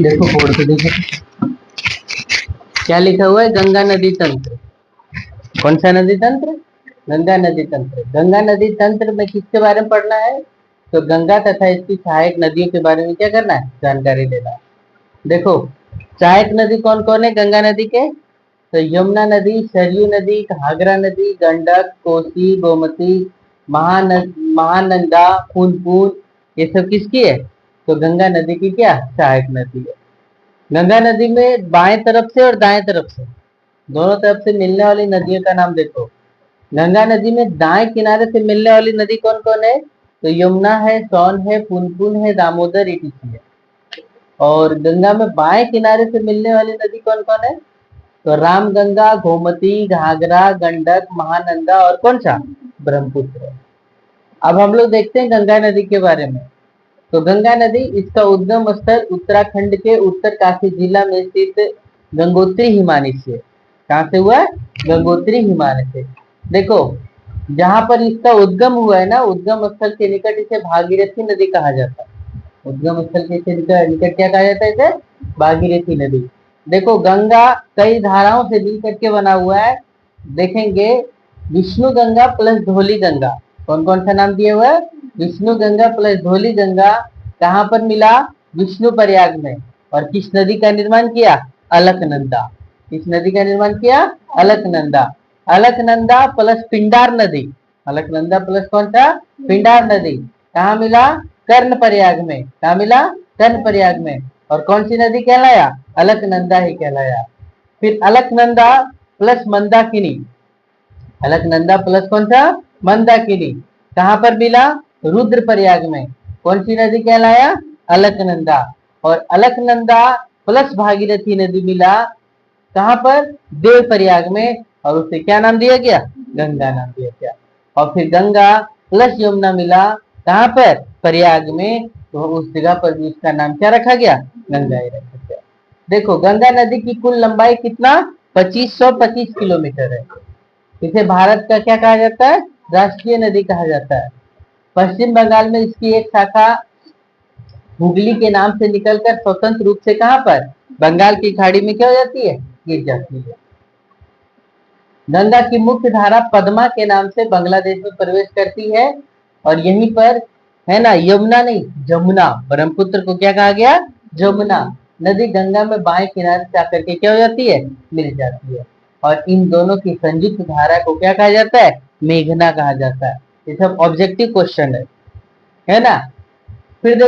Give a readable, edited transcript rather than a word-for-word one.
देखो बोर्ड पे देखो क्या लिखा हुआ है, गंगा नदी तंत्र। कौन सा नदी तंत्र? गंगा नदी तंत्र। गंगा नदी तंत्र में किसके बारे में पढ़ना है? तो गंगा तथा इसकी सहायक नदियों के बारे में क्या करना है? जानकारी देना है। देखो सहायक नदी कौन कौन है गंगा नदी के? तो यमुना नदी, सरयू नदी, घाघरा नदी, गंडक, कोसी, गोमती, महानंदा, पुनपुन, ये सब किसकी है? तो गंगा नदी की क्या सहायक नदी है। गंगा नदी में बाएं तरफ से और दाएं तरफ से दोनों तरफ से मिलने वाली नदियों का नाम देखो। गंगा नदी में दाएं किनारे से मिलने वाली नदी कौन कौन है? तो यमुना है, सोन है, पुनपुन है, दामोदर, etc है। और गंगा में बाएं किनारे से मिलने वाली नदी कौन कौन है? तो रामगंगा, गोमती, घाघरा, गंडक, महानंदा और कौन सा? ब्रह्मपुत्र। अब हम लोग देखते हैं गंगा नदी के बारे में। तो गंगा नदी, इसका उद्गम स्थल उत्तराखंड के उत्तरकाशी जिला में स्थित गंगोत्री हिमालय से। कहां से हुआ है? गंगोत्री हिमालय से। देखो जहां पर इसका उद्गम हुआ है ना, उद्गम स्थल के निकट इसे भागीरथी नदी कहा जाता है। उद्गम स्थल के निकट क्या कहा जाता है इसे? भागीरथी नदी। देखो गंगा कई धाराओं से मिल करके बना हुआ है। देखेंगे विष्णु गंगा प्लस धौली गंगा। कौन कौन सा नाम दिया हुआ है? विष्णु गंगा प्लस धौली गंगा। कहां पर मिला? विष्णु प्रयाग में। और किस नदी का निर्माण किया? अलकनंदा। किस नदी का निर्माण किया? अलकनंदा। अलकनंदा प्लस पिंडार नदी। अलकनंदा प्लस कौन सा? पिंडार नदी। कहाँ मिला? कर्ण प्रयाग में। कहाँ मिला? कर्ण प्रयाग में। और कौन सी नदी कहलाया? अलकनंदा ही कहलाया। फिर अलकनंदा प्लस मंदाकिनी। अलकनंदा प्लस कौन सा? मंदाकिनी। कहां पर मिला? रुद्र प्रयाग में। कौन सी नदी कहलाया? अलकनंदा। और अलकनंदा प्लस भागीरथी नदी मिला कहां पर? देव प्रयाग में। और उसे क्या नाम दिया गया? गंगा नाम दिया गया। और फिर गंगा प्लस यमुना मिला कहां पर? प्रयाग में। तो उस जगह पर भी उसका नाम क्या रखा गया? गंगा ही रखा गया। देखो गंगा नदी की कुल लंबाई कितना? 2525 किलोमीटर है। इसे भारत का क्या कहा जाता है? राष्ट्रीय नदी कहा जाता है। पश्चिम बंगाल में इसकी एक शाखा हुगली के नाम से निकलकर स्वतंत्र रूप से कहां पर? बंगाल की खाड़ी में क्या हो जाती है? गिर जाती है। गंगा की मुख्य धारा पद्मा के नाम से बांग्लादेश में प्रवेश करती है। और यहीं पर है ना, यमुना नहीं जमुना, ब्रह्मपुत्र को क्या कहा गया? जमुना नदी गंगा में बाएं किनारे से आकर के क्या हो जाती है? मिल जाती है। और इन दोनों की संयुक्त धारा को क्या कहा जाता है? मेघना कहा जाता है। ये सब ऑब्जेक्टिव क्वेश्चन है ना।